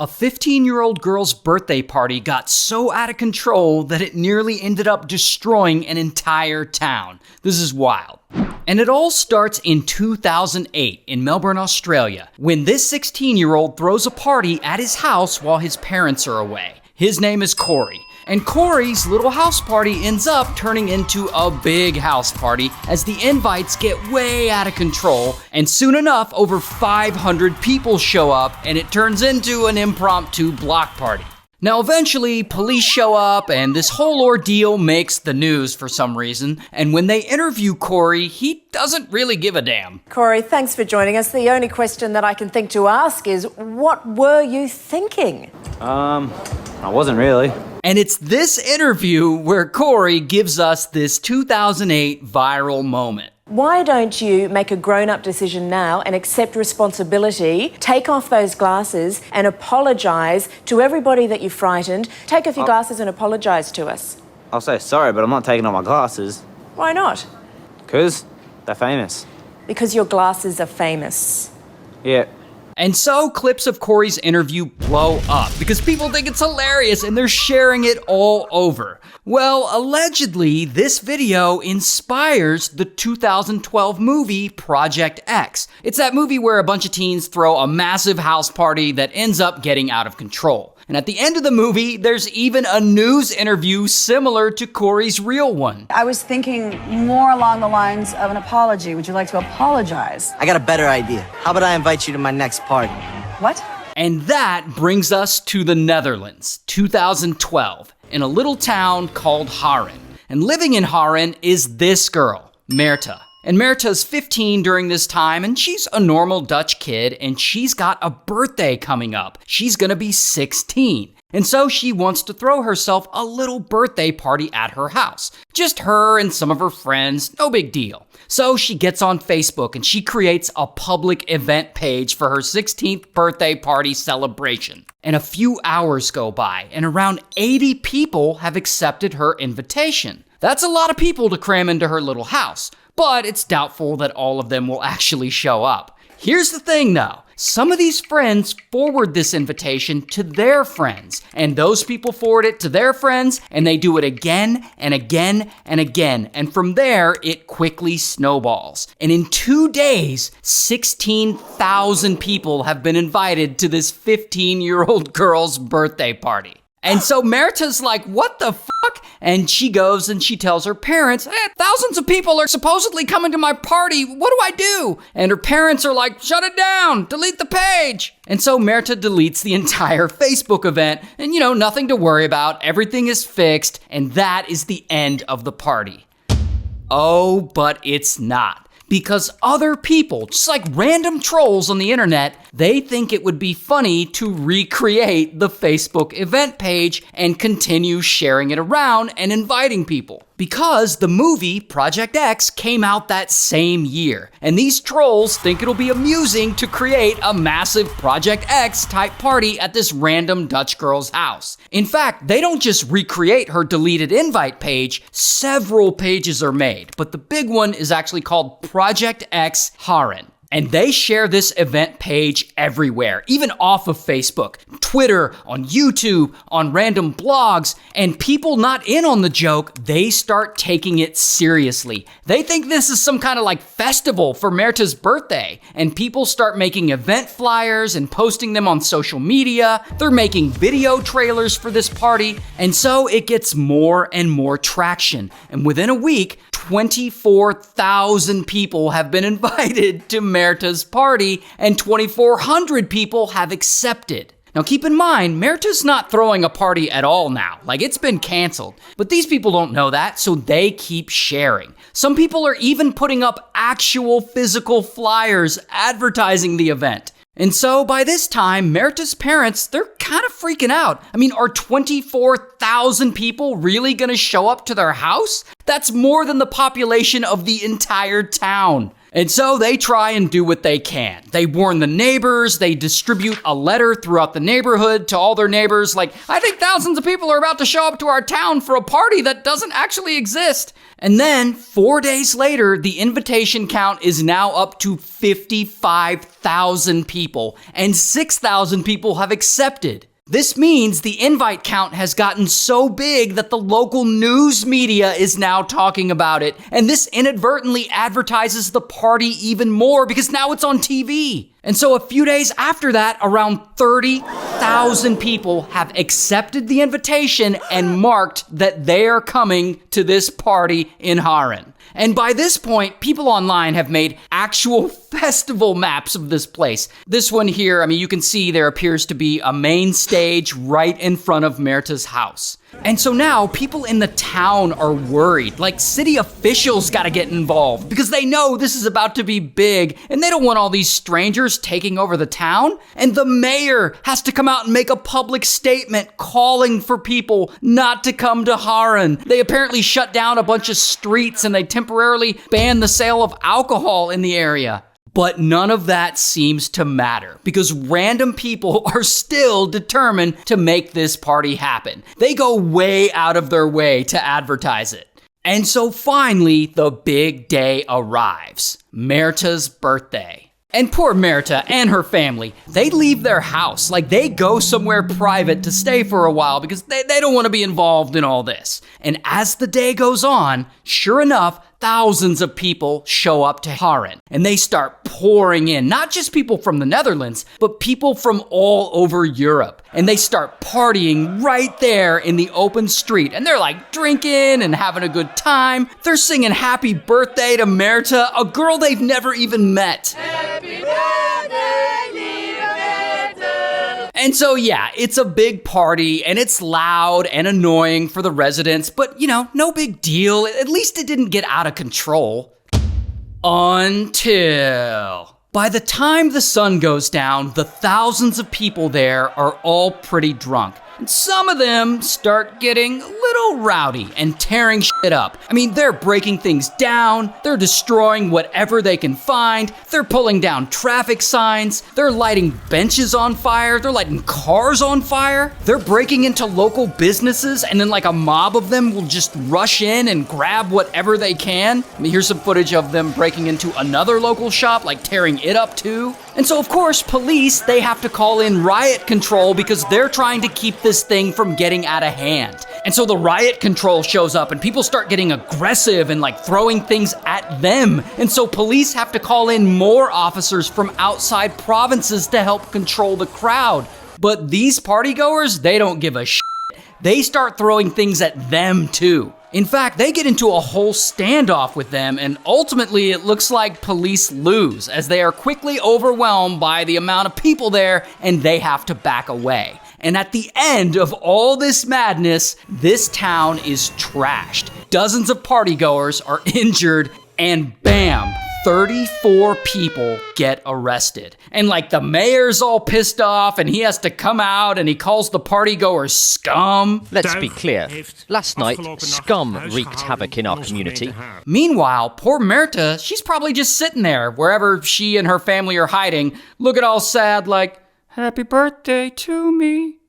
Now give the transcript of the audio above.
A 15-year-old girl's birthday party got so out of control that it nearly ended up destroying an entire town. This is wild. And it all starts in 2008 in Melbourne, Australia, when this 16-year-old throws a party at his house while his parents are away. His name is Corey. And Corey's little house party ends up turning into a big house party as the invites get way out of control, and soon enough, over 500 people show up, and it turns into an impromptu block party. Now eventually, police show up, and this whole ordeal makes the news for some reason, and when they interview Corey, he doesn't really give a damn. Corey, thanks for joining us. The only question that I can think to ask is, what were you thinking? I wasn't really. And it's this interview where Corey gives us this 2008 viral moment. Why don't you make a grown-up decision now and accept responsibility, take off those glasses and apologise to everybody that you frightened? Take off your glasses and apologise to us. I'll say sorry, but I'm not taking off my glasses. Why not? Because they're famous. Because your glasses are famous. Yeah. And so clips of Corey's interview blow up because people think it's hilarious and they're sharing it all over. Well, allegedly, this video inspires the 2012 movie Project X. It's that movie where a bunch of teens throw a massive house party that ends up getting out of control. And at the end of the movie, there's even a news interview similar to Corey's real one. I was thinking more along the lines of an apology. Would you like to apologize? I got a better idea. How about I invite you to my next party? What? And that brings us to the Netherlands, 2012, in a little town called Haren. And living in Haren is this girl, Merta. And Merta's 15 during this time, and she's a normal Dutch kid, and she's got a birthday coming up. She's gonna be 16. And so she wants to throw herself a little birthday party at her house. Just her and some of her friends, no big deal. So she gets on Facebook and she creates a public event page for her 16th birthday party celebration. And a few hours go by, and around 80 people have accepted her invitation. That's a lot of people to cram into her little house. But it's doubtful that all of them will actually show up. Here's the thing though, some of these friends forward this invitation to their friends, and those people forward it to their friends, and they do it again and again and again, and from there, it quickly snowballs. And in 2 days, 16,000 people have been invited to this 15-year-old girl's birthday party. And so Merta's like, what the fuck? And she goes and she tells her parents, thousands of people are supposedly coming to my party. What do I do? And her parents are like, shut it down, delete the page. And so Merta deletes the entire Facebook event and, nothing to worry about. Everything is fixed. And that is the end of the party. Oh, but it's not. Because other people, just like random trolls on the internet, they think it would be funny to recreate the Facebook event page and continue sharing it around and inviting people. Because the movie Project X came out that same year, and these trolls think it'll be amusing to create a massive Project X type party at this random Dutch girl's house. In fact, they don't just recreate her deleted invite page, several pages are made, but the big one is actually called Project X Haren. And they share this event page everywhere, even off of Facebook, Twitter, on YouTube, on random blogs, and people not in on the joke, they start taking it seriously. They think this is some kind of like festival for Merta's birthday, and people start making event flyers and posting them on social media. They're making video trailers for this party, and so it gets more and more traction. And within a week, 24,000 people have been invited to Merta's party, and 2,400 people have accepted. Now keep in mind, Merta's not throwing a party at all now. Like, it's been canceled. But these people don't know that, so they keep sharing. Some people are even putting up actual physical flyers advertising the event. And so by this time, Merta's parents, they're kind of freaking out. I mean, are 24,000 people really gonna show up to their house? That's more than the population of the entire town. And so they try and do what they can. They warn the neighbors, they distribute a letter throughout the neighborhood to all their neighbors like, I think thousands of people are about to show up to our town for a party that doesn't actually exist. And then 4 days later, the invitation count is now up to 55,000 people, and 6,000 people have accepted. This means the invite count has gotten so big that the local news media is now talking about it. And this inadvertently advertises the party even more because now it's on TV. And so a few days after that, around 30,000 people have accepted the invitation and marked that they are coming to this party in Haren. And by this point, people online have made actual festival maps of this place. This one here, you can see there appears to be a main stage right in front of Merta's house. And so now people in the town are worried, like city officials gotta get involved because they know this is about to be big and they don't want all these strangers taking over the town. And the mayor has to come out and make a public statement calling for people not to come to Haren. They apparently shut down a bunch of streets and they temporarily banned the sale of alcohol in the area. But none of that seems to matter because random people are still determined to make this party happen. They go way out of their way to advertise it. And so finally, the big day arrives, Merta's birthday. And poor Merta and her family, they leave their house, like they go somewhere private to stay for a while because they don't want to be involved in all this. And as the day goes on, sure enough, thousands of people show up to Haren and they start pouring in, not just people from the Netherlands, but people from all over Europe. And they start partying right there in the open street. And they're like drinking and having a good time. They're singing happy birthday to Merta, a girl they've never even met. Happy birthday, dear Merta. And so yeah, it's a big party and it's loud and annoying for the residents, but no big deal. At least it didn't get out of control. Until by the time the sun goes down, the thousands of people there are all pretty drunk. And some of them start getting a little rowdy and tearing shit up. They're breaking things down, they're destroying whatever they can find, they're pulling down traffic signs, they're lighting benches on fire, they're lighting cars on fire, they're breaking into local businesses, and then like a mob of them will just rush in and grab whatever they can. Here's some footage of them breaking into another local shop, like tearing it up too. And so of course, police, they have to call in riot control because they're trying to keep this thing from getting out of hand. And so the riot control shows up and people start getting aggressive and like throwing things at them. And so police have to call in more officers from outside provinces to help control the crowd. But these partygoers, they don't give a shit. They start throwing things at them too. In fact, they get into a whole standoff with them, and ultimately it looks like police lose as they are quickly overwhelmed by the amount of people there and they have to back away. And at the end of all this madness, this town is trashed. Dozens of partygoers are injured, and bam, 34 people get arrested. And like the mayor's all pissed off and he has to come out and he calls the partygoers scum. Let's be clear. Last night, scum wreaked havoc in our community. Meanwhile, poor Merta, she's probably just sitting there wherever she and her family are hiding, looking all sad like, happy birthday to me.